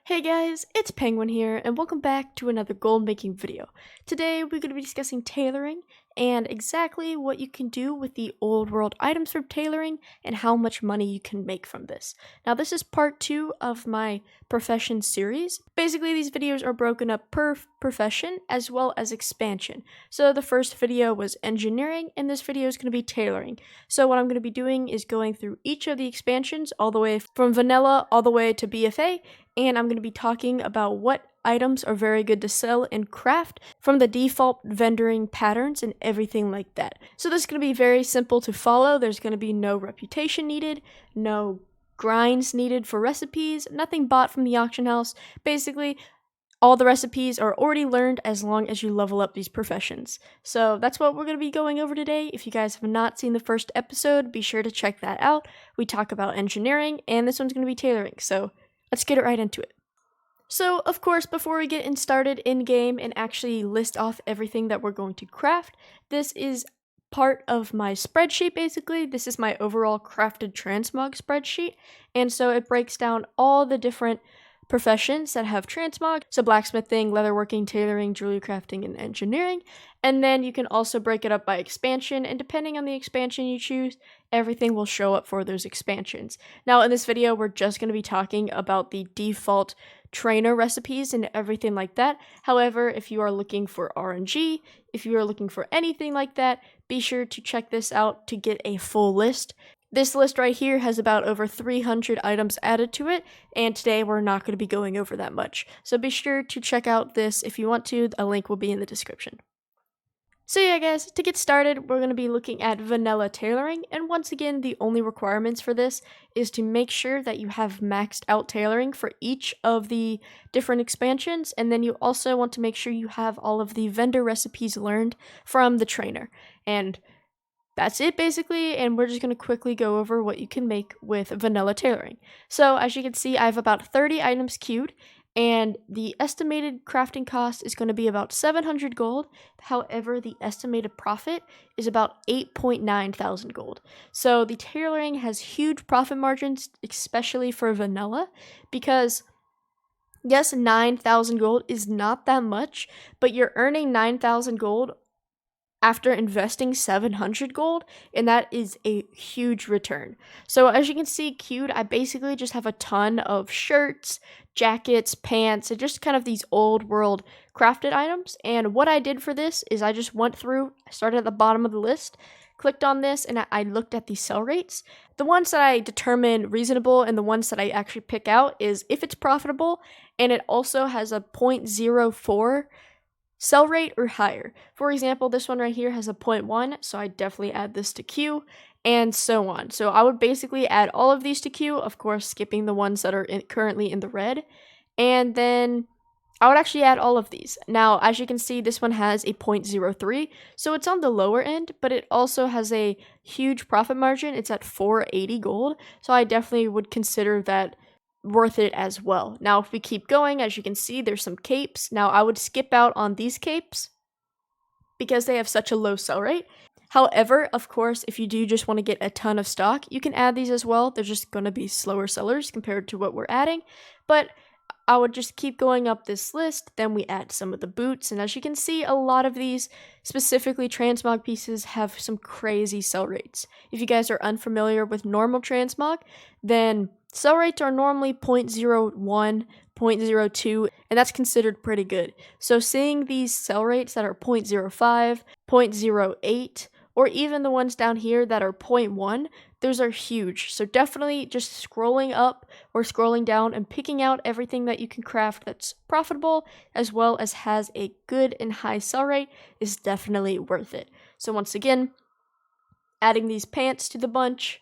Hey guys, it's Penguin here, and welcome back to another gold making video. Today we're going to be discussing tailoring and exactly what you can do with the old world items from tailoring and how much money you can make from this. Now this is part 2 of my profession series. Basically these videos are broken up per profession as well as expansion. So the first video was engineering and this video is going to be tailoring. So what I'm going to be doing is going through each of the expansions all the way from vanilla all the way to BFA, and I'm going to be talking about what items are very good to sell and craft from the default vendoring patterns and everything like that. So this is going to be very simple to follow. There's going to be no reputation needed, no grinds needed for recipes, nothing bought from the auction house. Basically, all the recipes are already learned as long as you level up these professions. So that's what we're going to be going over today. If you guys have not seen the first episode, be sure to check that out. We talk about engineering, and this one's going to be tailoring. So let's get right into it. So, of course, before we get started in-game and actually list off everything that we're going to craft, this is part of my spreadsheet, basically. This is my overall crafted transmog spreadsheet, and so it breaks down all the different professions that have transmog, so blacksmithing, leatherworking, tailoring, jewelry crafting, and engineering. And then you can also break it up by expansion, and depending on the expansion you choose, everything will show up for those expansions. Now in this video, we're just going to be talking about the default trainer recipes and everything like that. However, if you are looking for RNG, if you are looking for anything like that, be sure to check this out to get a full list. This list right here has about over 300 items added to it, and today we're not going to be going over that much. So be sure to check out this if you want to. A link will be in the description. So yeah guys, to get started, we're going to be looking at vanilla tailoring, and once again, the only requirements for this is to make sure that you have maxed out tailoring for each of the different expansions, and then you also want to make sure you have all of the vendor recipes learned from the trainer. And that's it basically, and we're just going to quickly go over what you can make with vanilla tailoring. So as you can see, I have about 30 items queued, and the estimated crafting cost is going to be about 700 gold. However, the estimated profit is about 8.9 thousand gold. So the tailoring has huge profit margins, especially for vanilla, because yes, 9,000 gold is not that much, but you're earning 9,000 gold after investing 700 gold, and that is a huge return. So as you can see queued, I basically just have a ton of shirts, jackets, pants, and just kind of these old world crafted items. And what I did for this is I just went through, I started at the bottom of the list, clicked on this, and I looked at the sell rates. The ones that I determine reasonable and the ones that I actually pick out is if it's profitable and it also has a 0.04 sell rate or higher. For example, this one right here has a 0.1, so I definitely add this to queue, and so on. So I would basically add all of these to queue, of course skipping the ones that are currently in the red, and then I would actually add all of these. Now, as you can see, this one has a 0.03, so it's on the lower end, but it also has a huge profit margin. It's at 480 gold, so I definitely would consider that worth it as well. Now, if we keep going, as you can see, there's some capes. Now, I would skip out on these capes because they have such a low sell rate. However, of course, if you do just want to get a ton of stock, you can add these as well. They're just going to be slower sellers compared to what we're adding, but I would just keep going up this list. Then we add some of the boots, and as you can see, a lot of these, specifically transmog pieces, have some crazy sell rates. If you guys are unfamiliar with normal transmog, then sell rates are normally 0.01, 0.02, and that's considered pretty good. So seeing these sell rates that are 0.05, 0.08, or even the ones down here that are 0.1, those are huge. So definitely just scrolling up or scrolling down and picking out everything that you can craft that's profitable as well as has a good and high sell rate is definitely worth it. So once again, adding these pants to the bunch,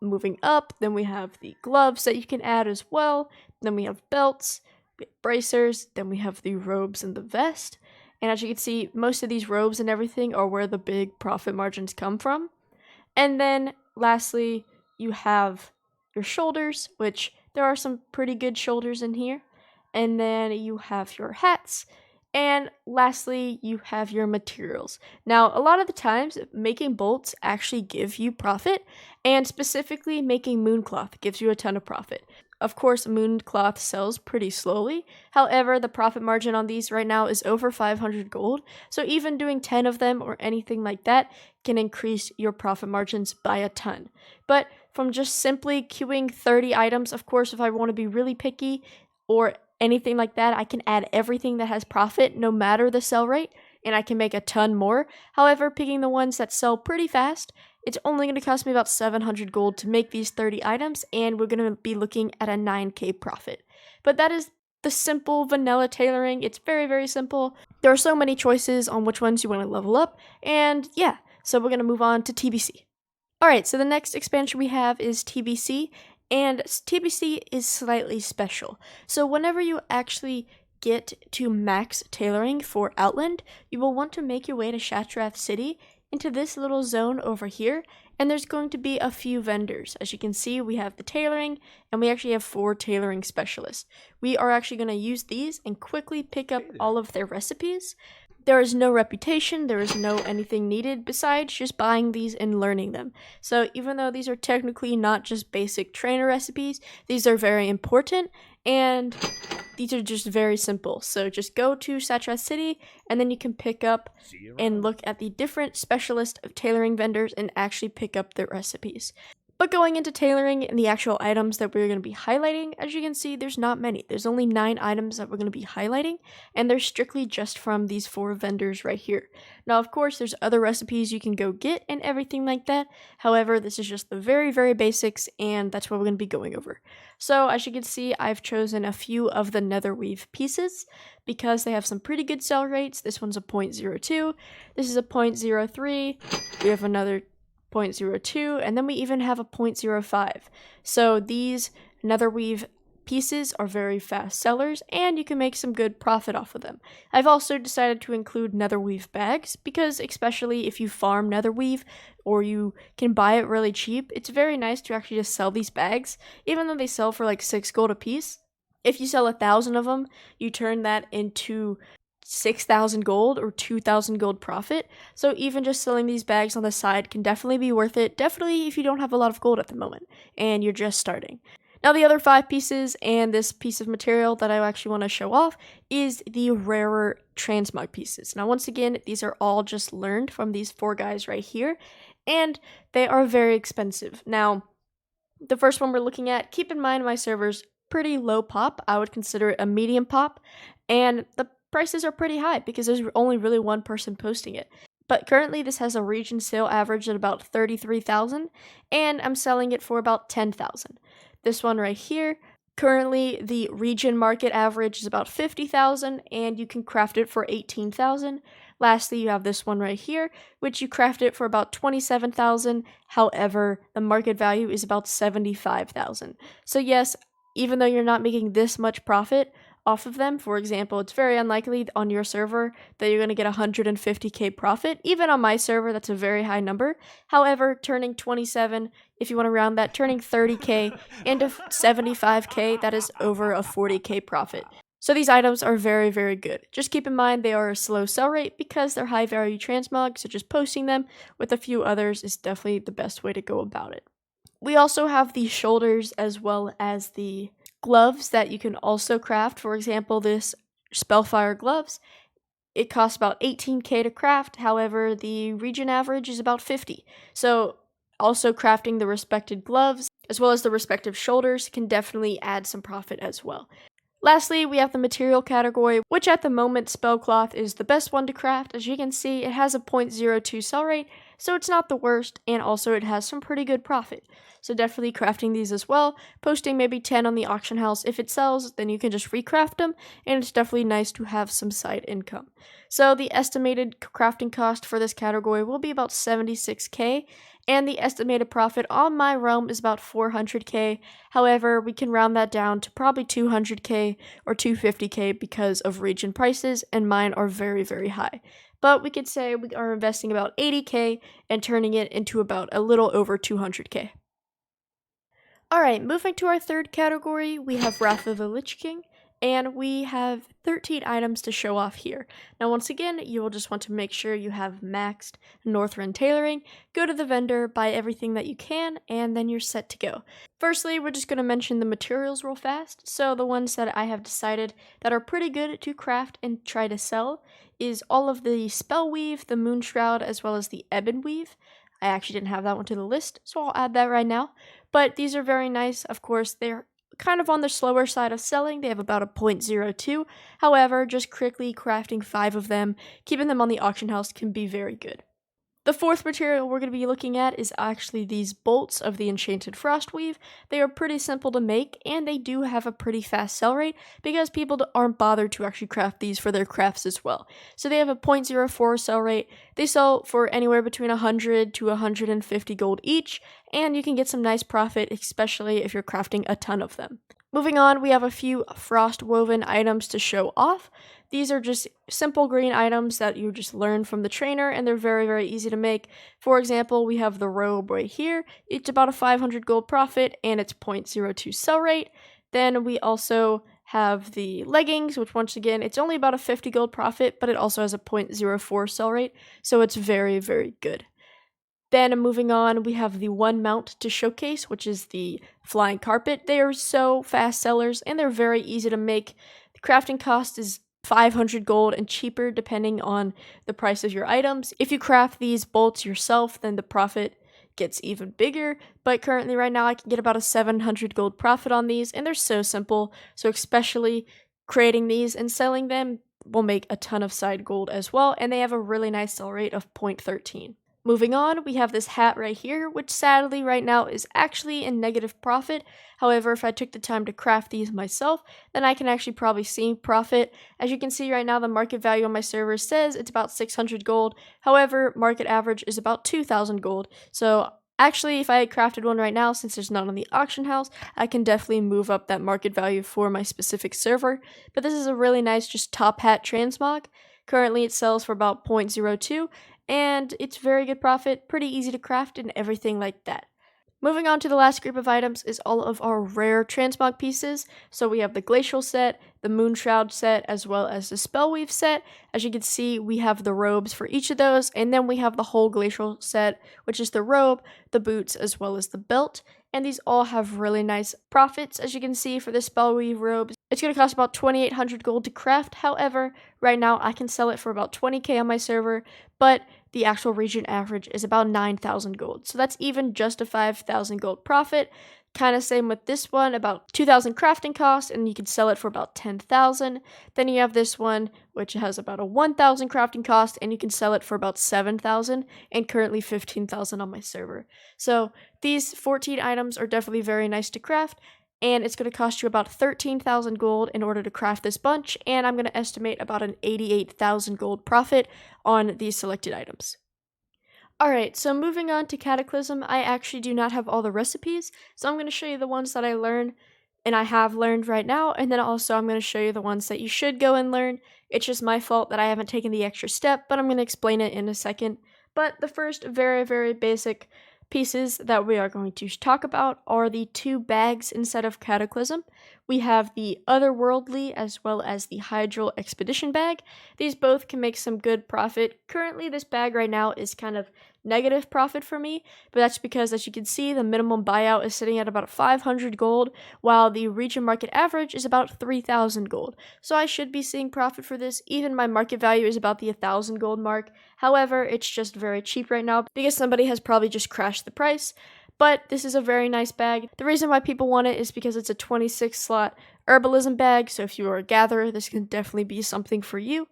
moving up, then we have the gloves that you can add as well, then we have belts, we have bracers, then we have the robes and the vest. And as you can see, most of these robes and everything are where the big profit margins come from. And then lastly, you have your shoulders, which there are some pretty good shoulders in here. And then you have your hats. And lastly, you have your materials. Now, a lot of the times, making bolts actually give you profit, and specifically making mooncloth gives you a ton of profit. Of course, Moon Cloth sells pretty slowly. However, the profit margin on these right now is over 500 gold. So even doing 10 of them or anything like that can increase your profit margins by a ton. But from just simply queuing 30 items, of course, if I want to be really picky or anything like that, I can add everything that has profit no matter the sell rate, and I can make a ton more. However, picking the ones that sell pretty fast, it's only going to cost me about 700 gold to make these 30 items, and we're going to be looking at a 9k profit. But that is the simple vanilla tailoring. It's very, very simple. There are so many choices on which ones you want to level up, and yeah, so we're going to move on to TBC. Alright, so the next expansion we have is TBC, and TBC is slightly special. So whenever you actually get to max tailoring for Outland, you will want to make your way to Shattrath City into this little zone over here, and there's going to be a few vendors. As you can see, we have the tailoring, and we actually have 4 tailoring specialists. We are actually going to use these and quickly pick up all of their recipes. There is no reputation, there is no anything needed besides just buying these and learning them. So even though these are technically not just basic trainer recipes, these are very important, and these are just very simple. So just go to Shattrath City, and then you can pick up and look at the different specialist of tailoring vendors and actually pick up their recipes. But going into tailoring and the actual items that we're going to be highlighting, as you can see, there's not many. There's only 9 items that we're going to be highlighting, and they're strictly just from these 4 vendors right here. Now, of course, there's other recipes you can go get and everything like that. However, this is just the very, very basics, and that's what we're going to be going over. So, as you can see, I've chosen a few of the netherweave pieces because they have some pretty good sell rates. This one's a 0.02. This is a 0.03. We have another 0.02, and then we even have a 0.05. So these netherweave pieces are very fast sellers, and you can make some good profit off of them. I've also decided to include netherweave bags because, especially if you farm netherweave or you can buy it really cheap, it's very nice to actually just sell these bags, even though they sell for like 6 gold a piece. If you sell 1,000 of them, you turn that into 6,000 gold or 2,000 gold profit. So even just selling these bags on the side can definitely be worth it, definitely if you don't have a lot of gold at the moment and you're just starting. Now the other 5 pieces and this piece of material that I actually want to show off is the rarer transmog pieces. Now once again, these are all just learned from these 4 guys right here, and they are very expensive. Now the first one we're looking at, keep in mind my server's pretty low pop. I would consider it a medium pop, and the prices are pretty high because there's only really one person posting it. But currently this has a region sale average at about 33,000, and I'm selling it for about 10,000. This one right here, currently the region market average is about 50,000, and you can craft it for 18,000. Lastly, you have this one right here, which you craft it for about 27,000. However, the market value is about 75,000. So yes, even though you're not making this much profit off of them, for example, it's very unlikely on your server that you're going to get 150k profit. Even on my server, that's a very high number. However, turning 27, if you want to round that, turning 30k into 75k, that is over a 40k profit. So these items are very, very good. Just keep in mind they are a slow sell rate because they're high value transmog, so just posting them with a few others is definitely the best way to go about it. We also have the shoulders as well as the gloves that you can also craft. For example, this Spellfire gloves, it costs about 18k to craft. However, the region average is about 50. So also crafting the respected gloves as well as the respective shoulders can definitely add some profit as well. Lastly, we have the material category, which at the moment Spellcloth is the best one to craft. As you can see, it has a 0.02 sell rate, so it's not the worst, and also it has some pretty good profit. So definitely crafting these as well, posting maybe 10 on the auction house. If it sells, then you can just recraft them, and it's definitely nice to have some side income. So the estimated crafting cost for this category will be about 76k, and the estimated profit on my realm is about 400k. However, we can round that down to probably 200k or 250k because of region prices, and mine are very, very high. But we could say we are investing about 80k and turning it into about a little over 200k. Alright, moving to our third category, we have Wrath of the Lich King. and we have 13 items to show off here. Now once again, you will just want to make sure you have maxed Northrend tailoring, go to the vendor, buy everything that you can, and then you're set to go. Firstly, we're just going to mention the materials real fast. So the ones that I have decided that are pretty good to craft and try to sell is all of the spell weave, the moonshroud, as well as the ebon weave. I actually didn't have that one to the list, so I'll add that right now. But these are very nice. Of course, they're kind of on the slower side of selling. They have about a 0.02. However, just quickly crafting 5 of them, keeping them on the auction house can be very good. The fourth material we're going to be looking at is actually these bolts of the Enchanted Frostweave. They are pretty simple to make, and they do have a pretty fast sell rate because people aren't bothered to actually craft these for their crafts as well. So they have a 0.04 sell rate. They sell for anywhere between 100 to 150 gold each, and you can get some nice profit, especially if you're crafting a ton of them. Moving on, we have a few frost woven items to show off. These are just simple green items that you just learn from the trainer, and they're very, very easy to make. For example, we have the robe right here. It's about a 500 gold profit, and it's 0.02 sell rate. Then we also have the leggings, which once again, it's only about a 50 gold profit, but it also has a 0.04 sell rate, so it's very, very good. Then moving on, we have the one mount to showcase, which is the flying carpet. They are so fast sellers, and they're very easy to make. The crafting cost is 500 gold and cheaper depending on the price of your items. If you craft these bolts yourself, then the profit gets even bigger, but currently right now I can get about a 700 gold profit on these, and they're so simple, so especially creating these and selling them will make a ton of side gold as well, and they have a really nice sell rate of 0.13. Moving on, we have this hat right here, which sadly right now is actually in negative profit. However, if I took the time to craft these myself, then I can actually probably see profit. As you can see right now, the market value on my server says it's about 600 gold. However, market average is about 2,000 gold. So actually, if I had crafted one right now, since there's none on the auction house, I can definitely move up that market value for my specific server. But this is a really nice just top hat transmog. Currently, it sells for about 0.02. And it's very good profit, pretty easy to craft, and everything like that. Moving on to the last group of items is all of our rare transmog pieces. So we have the Glacial set, the Moonshroud set, as well as the Spellweave set. As you can see, we have the robes for each of those, and then we have the whole Glacial set, which is the robe, the boots, as well as the belt. And these all have really nice profits, as you can see, for the Spellweave robes. It's going to cost about 2,800 gold to craft. However, right now I can sell it for about 20k on my server, but the actual region average is about 9,000 gold. So that's even just a 5,000 gold profit. Kind of same with this one, about 2,000 crafting cost, and you can sell it for about 10,000. Then you have this one, which has about a 1,000 crafting cost, and you can sell it for about 7,000, and currently 15,000 on my server. So these 14 items are definitely very nice to craft, and it's going to cost you about 13,000 gold in order to craft this bunch, and I'm going to estimate about an 88,000 gold profit on these selected items. Alright, so moving on to Cataclysm, I actually do not have all the recipes, so I'm going to show you the ones that I learned, and I have learned right now, and then also I'm going to show you the ones that you should go and learn. It's just my fault that I haven't taken the extra step, but I'm going to explain it in a second. But the first very, very basic pieces that we are going to talk about are the 2 bags inside of Cataclysm. We have the Otherworldly as well as the Hydral Expedition bag. These both can make some good profit. Currently, this bag right now is kind of negative profit for me, but that's because, as you can see, the minimum buyout is sitting at about 500 gold, while the region market average is about 3,000 gold. So I should be seeing profit for this. Even my market value is about the 1,000 gold mark. However, it's just very cheap right now because somebody has probably just crashed the price. But this is a very nice bag. The reason why people want it is because it's a 26 slot herbalism bag, so if you are a gatherer, this can definitely be something for you.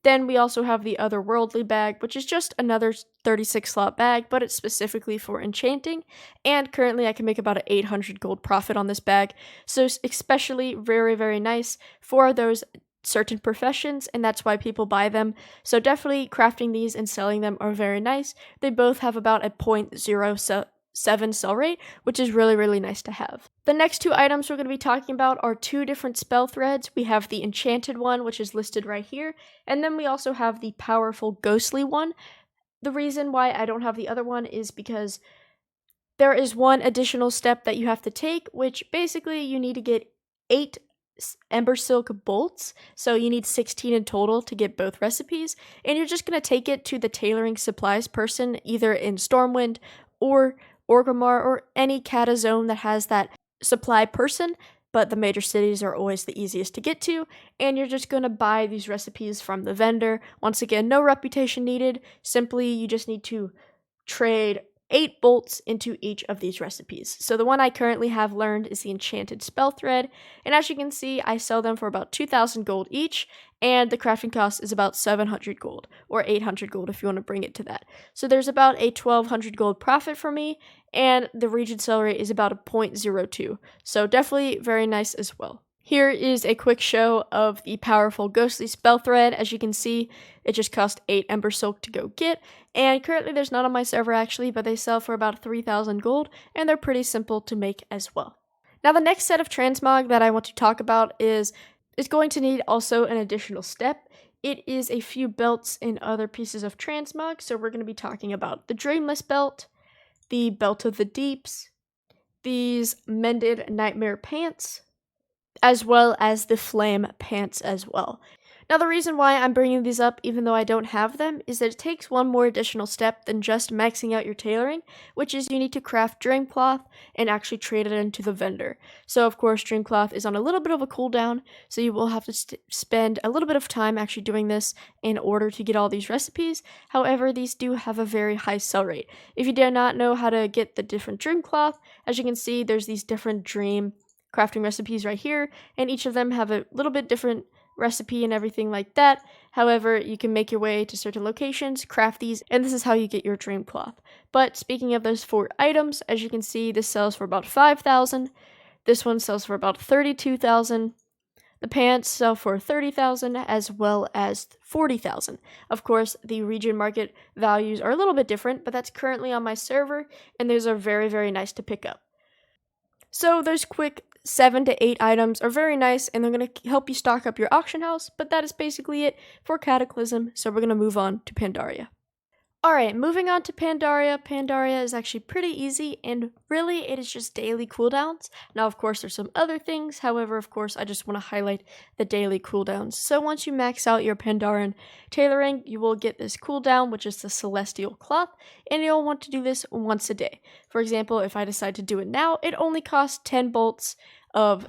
Then we also have the Otherworldly bag, which is just another 36 slot bag, but it's specifically for enchanting, and currently I can make about an 800 gold profit on this bag, so especially very, very nice for those certain professions, and that's why people buy them. So definitely crafting these and selling them are very nice. They both have about a 0.07 sell rate, which is really, really nice to have. The next 2 items we're going to be talking about are 2 different spell threads. We have the enchanted one, which is listed right here, and then we also have the powerful ghostly one. The reason why I don't have the other one is because there is one additional step that you have to take, which basically you need to get 8 Ember Silk bolts, so you need 16 in total to get both recipes, and you're just going to take it to the tailoring supplies person either in Stormwind or Orgrimmar or any Kata zone that has that supply person, but the major cities are always the easiest to get to, and you're just going to buy these recipes from the vendor. Once again, no reputation needed, simply you just need to trade 8 bolts into each of these recipes. So the one I currently have learned is the Enchanted Spell Thread, and as you can see, I sell them for about 2,000 gold each, and the crafting cost is about 700 gold, or 800 gold if you want to bring it to that. So there's about a 1,200 gold profit for me, and the regen sell rate is about a 0.02, so definitely very nice as well. Here is a quick show of the powerful Ghostly Spell Thread. As you can see, it just cost 8 Ember Silk to go get, and currently there's none on my server actually, but they sell for about 3,000 gold, and they're pretty simple to make as well. Now the next set of transmog that I want to talk about is going to need also an additional step. It is a few belts and other pieces of transmog, so we're going to be talking about the Dreamless Belt, the Belt of the Deeps, these Mended Nightmare Pants, as well as the Flame Pants as well. Now the reason why I'm bringing these up even though I don't have them is that it takes one more additional step than just maxing out your tailoring, which is you need to craft Dreamcloth and actually trade it into the vendor. So of course Dreamcloth is on a little bit of a cooldown, so you will have to spend a little bit of time actually doing this in order to get all these recipes. However, these do have a very high sell rate. If you do not know how to get the different Dreamcloth, as you can see there's these different dream crafting recipes right here, and each of them have a little bit different recipe and everything like that. However, you can make your way to certain locations, craft these, and this is how you get your dream cloth. But speaking of those 4 items, as you can see, this sells for about 5,000. This one sells for about 32,000. The pants sell for 30,000 as well as 40,000. Of course, the region market values are a little bit different, but that's currently on my server, and those are very, very nice to pick up. So those quick 7 to 8 items are very nice, and they're going to help you stock up your auction house, but that is basically it for Cataclysm, so we're going to move on to Pandaria. Alright, moving on to Pandaria. Pandaria is actually pretty easy, and really it is just daily cooldowns. Now, of course, there's some other things, however, of course, I just want to highlight the daily cooldowns. So once you max out your Pandarian tailoring, you will get this cooldown, which is the Celestial Cloth, and you'll want to do this once a day. For example, if I decide to do it now, it only costs 10 bolts of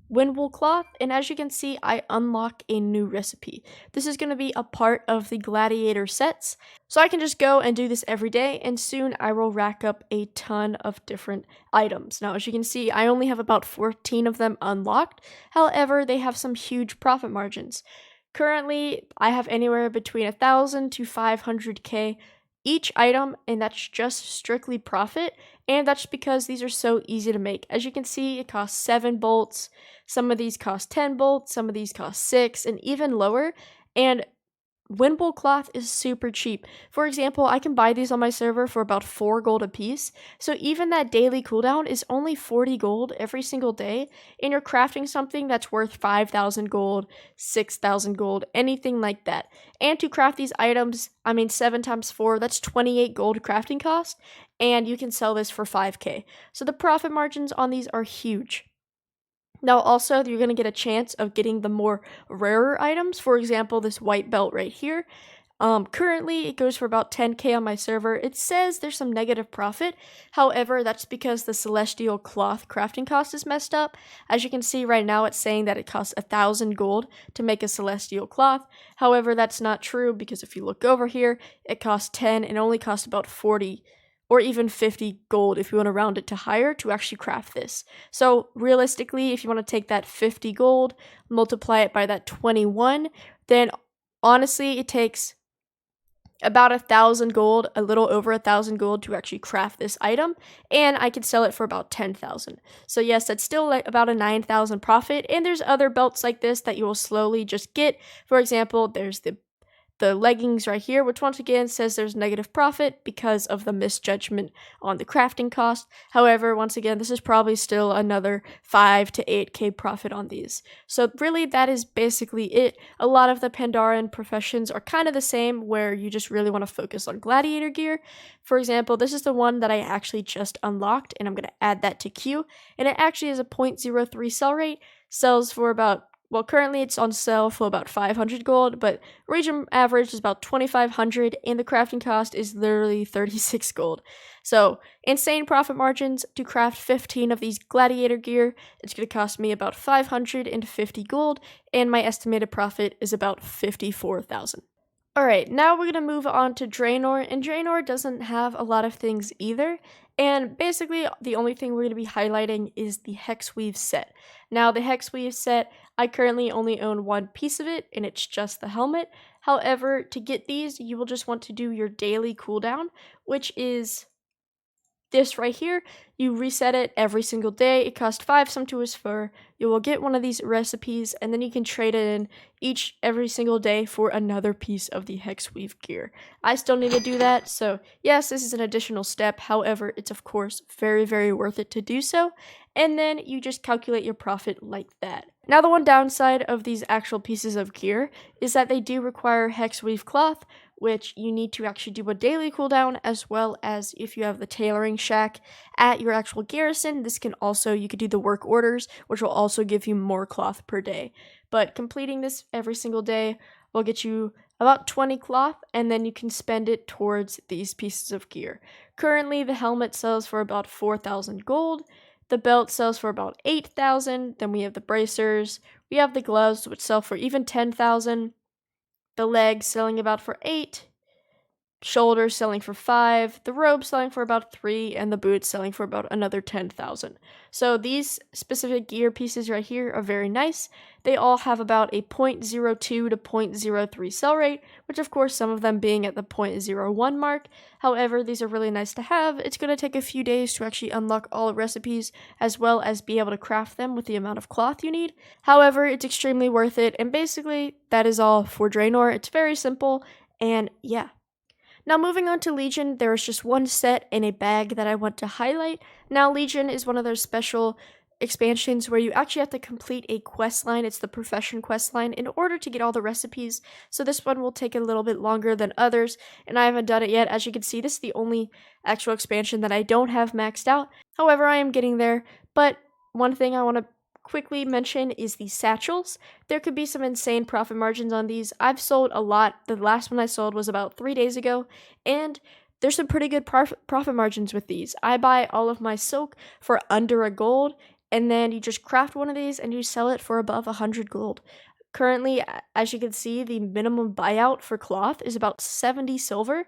Windwool cloth, and as you can see, I unlock a new recipe. This is going to be a part of the gladiator sets, so I can just go and do this every day, and soon I will rack up a ton of different items. Now, as you can see, I only have about 14 of them unlocked. However, they have some huge profit margins. Currently, I have anywhere between 1,000 to 500k each item, and that's just strictly profit, and that's because these are so easy to make. As you can see, it costs 7 bolts, some of these cost 10 bolts, some of these cost 6, and even lower, and Windwool cloth is super cheap. For example, I can buy these on my server for about 4 gold a piece, so even that daily cooldown is only 40 gold every single day, and you're crafting something that's worth 5,000 gold, 6,000 gold, anything like that. And to craft these items, 7 times 4, that's 28 gold crafting cost, and you can sell this for 5k. So the profit margins on these are huge. Now also, you're going to get a chance of getting the more rarer items. For example, this white belt right here. Currently, it goes for about 10k on my server. It says there's some negative profit. However, that's because the Celestial Cloth crafting cost is messed up. As you can see right now, it's saying that it costs 1,000 gold to make a Celestial Cloth. However, that's not true because if you look over here, it costs 10 and only costs about 40 or even 50 gold if you want to round it to higher to actually craft this. So realistically, if you want to take that 50 gold, multiply it by that 21, then honestly it takes about 1,000 gold, a little over 1,000 gold to actually craft this item, and I could sell it for about 10,000. So yes, that's still like about a 9,000 profit, and there's other belts like this that you will slowly just get. For example, there's the the leggings right here, which once again says there's negative profit because of the misjudgment on the crafting cost. However, once again, this is probably still another 5 to 8k profit on these. So really, that is basically it. A lot of the Pandaren professions are kind of the same, where you just really want to focus on gladiator gear. For example, this is the one that I actually just unlocked, and I'm going to add that to queue, and it actually has a 0.03 sell rate, sells for about, well, currently it's on sale for about 500 gold, but region average is about 2,500, and the crafting cost is literally 36 gold. So, insane profit margins. To craft 15 of these gladiator gear, it's going to cost me about 550 gold, and my estimated profit is about 54,000. Alright, now we're going to move on to Draenor, and Draenor doesn't have a lot of things either, and basically the only thing we're going to be highlighting is the Hexweave set. Now, the Hexweave set, I currently only own one piece of it, and it's just the helmet. However, to get these, you will just want to do your daily cooldown, which is this right here. You reset it every single day. It costs 5 Sumptuous Fur. You will get one of these recipes, and then you can trade it in every single day for another piece of the Hexweave gear. I still need to do that, so yes, this is an additional step. However, it's of course very, very worth it to do so. And then you just calculate your profit like that. Now, the one downside of these actual pieces of gear is that they do require Hexweave cloth, which you need to actually do a daily cooldown, as well as if you have the tailoring shack at your actual garrison, you could do the work orders, which will also give you more cloth per day. But completing this every single day will get you about 20 cloth, and then you can spend it towards these pieces of gear. Currently, the helmet sells for about 4,000 gold. The belt sells for about 8,000. Then we have the bracers. We have the gloves, which sell for even 10,000. The legs selling about for 8, shoulders selling for 5, the robe selling for about 3, and the boots selling for about another 10,000. So these specific gear pieces right here are very nice. They all have about a 0.02 to 0.03 sell rate, which of course some of them being at the 0.01 mark. However, these are really nice to have. It's going to take a few days to actually unlock all the recipes, as well as be able to craft them with the amount of cloth you need. However, it's extremely worth it, and basically that is all for Draenor. It's very simple, and yeah. Now, moving on to Legion, there is just one set in a bag that I want to highlight. Now, Legion is one of those special expansions where you actually have to complete a quest line. It's the profession quest line in order to get all the recipes. So this one will take a little bit longer than others, and I haven't done it yet. As you can see, this is the only actual expansion that I don't have maxed out. However, I am getting there. But one thing I want to quickly mention is the satchels. There could be some insane profit margins on these. I've sold a lot. The last one I sold was about 3 days ago, and there's some pretty good profit margins with these. I buy all of my silk for under a gold, and then you just craft one of these and you sell it for above 100 gold. Currently, as you can see, the minimum buyout for cloth is about 70 silver,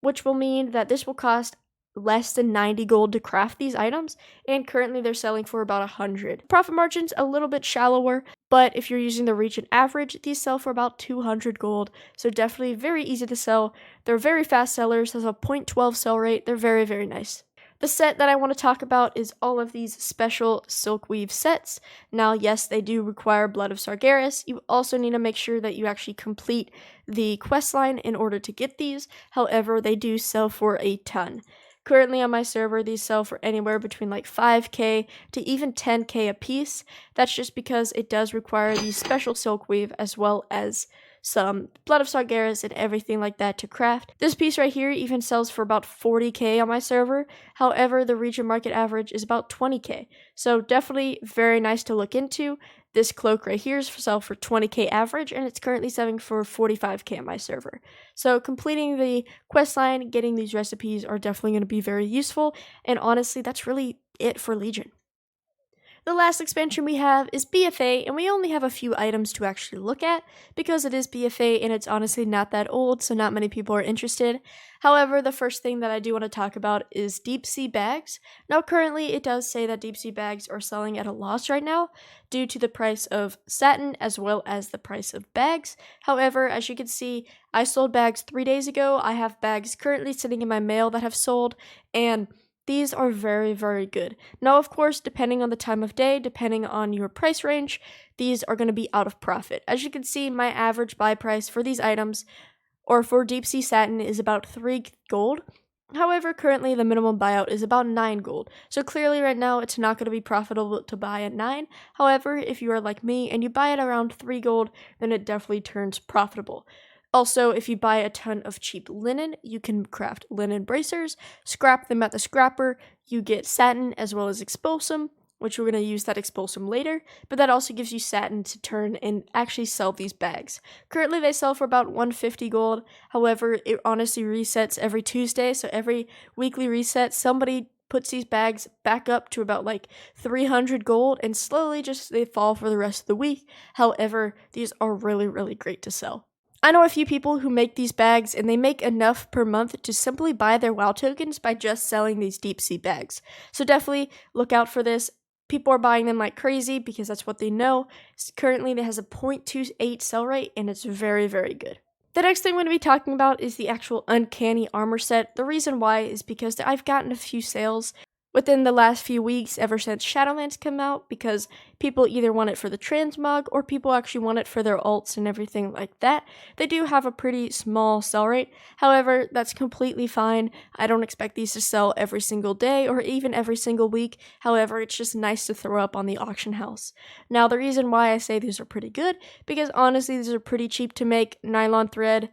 which will mean that this will cost less than 90 gold to craft these items, and currently they're selling for about 100. Profit margins a little bit shallower, but if you're using the region average, these sell for about 200 gold, so definitely very easy to sell. They're very fast sellers, has a 0.12 sell rate. They're very, very nice. The set that I want to talk about is all of these special Silkweave sets. Now, yes, they do require Blood of Sargeras. You also need to make sure that you actually complete the quest line in order to get these. However, they do sell for a ton. Currently on my server, these sell for anywhere between like 5k to even 10k a piece. That's just because it does require the special Silkweave as well as some Blood of Sargeras and everything like that to craft. This piece right here even sells for about 40k on my server. However, the region market average is about 20k. So definitely very nice to look into. This cloak right here is for sale for 20k average, and it's currently selling for 45k on my server. So completing the quest line, getting these recipes are definitely going to be very useful, and honestly, that's really it for Legion. The last expansion we have is BFA, and we only have a few items to actually look at because it is BFA and it's honestly not that old, so not many people are interested. However, the first thing that I do want to talk about is deep sea bags. Now, currently, it does say that deep sea bags are selling at a loss right now due to the price of satin as well as the price of bags. However, as you can see, I sold bags 3 days ago. I have bags currently sitting in my mail that have sold, and these are very, very good. Now, of course, depending on the time of day, depending on your price range, these are going to be out of profit. As you can see, my average buy price for these items or for deep sea satin is about 3 gold. However, currently the minimum buyout is about 9 gold, so clearly right now it's not going to be profitable to buy at 9. However, if you are like me and you buy it around 3 gold, then it definitely turns profitable. Also, if you buy a ton of cheap linen, you can craft linen bracers, scrap them at the scrapper, you get satin as well as expulsum, which we're going to use that expulsum later, but that also gives you satin to turn and actually sell these bags. Currently they sell for about 150 gold, however, it honestly resets every Tuesday, so every weekly reset, somebody puts these bags back up to about like 300 gold, and slowly just they fall for the rest of the week. However, these are really, really great to sell. I know a few people who make these bags, and they make enough per month to simply buy their WoW tokens by just selling these deep sea bags. So definitely look out for this. People are buying them like crazy because that's what they know. Currently, it has a 0.28 sell rate, and it's very, very good. The next thing I'm going to be talking about is the actual Uncanny Armor set. The reason why is because I've gotten a few sales within the last few weeks ever since Shadowlands came out, because people either want it for the transmog or people actually want it for their alts and everything like that. They do have a pretty small sell rate, however, that's completely fine. I don't expect these to sell every single day or even every single week. However, it's just nice to throw up on the auction house. Now, the reason why I say these are pretty good, because honestly, these are pretty cheap to make. Nylon thread,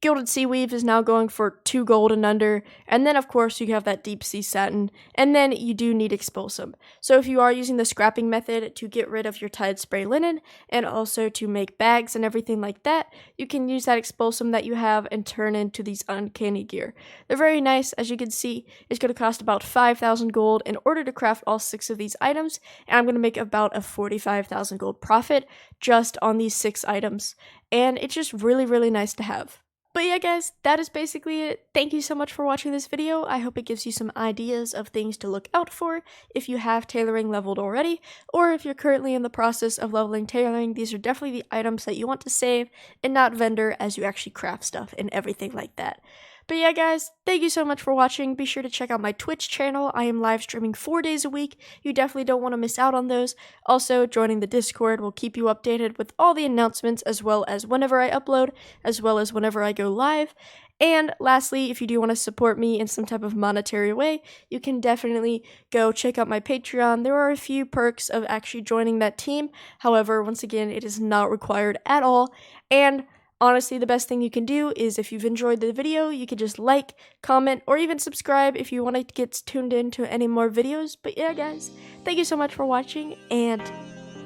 Gilded Sea Weave is now going for 2 gold and under, and then of course you have that deep sea satin, and then you do need expulsum. So if you are using the scrapping method to get rid of your Tide Spray linen, and also to make bags and everything like that, you can use that expulsum that you have and turn into these uncanny gear. They're very nice. As you can see, it's going to cost about 5,000 gold in order to craft all 6 of these items, and I'm going to make about a 45,000 gold profit just on these 6 items, and it's just really, really nice to have. But yeah, guys, that is basically it. Thank you so much for watching this video. I hope it gives you some ideas of things to look out for if you have tailoring leveled already, or if you're currently in the process of leveling tailoring. These are definitely the items that you want to save and not vendor as you actually craft stuff and everything like that. But yeah, guys, thank you so much for watching. Be sure to check out my Twitch channel. I am live streaming 4 days a week. You definitely don't want to miss out on those. Also, joining the Discord will keep you updated with all the announcements, as well as whenever I upload, as well as whenever I go live. And lastly, if you do want to support me in some type of monetary way, you can definitely go check out my Patreon. There are a few perks of actually joining that team. However, once again, it is not required at all. And honestly, the best thing you can do is, if you've enjoyed the video, you can just like, comment, or even subscribe if you want to get tuned in to any more videos. But yeah, guys, thank you so much for watching, and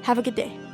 have a good day.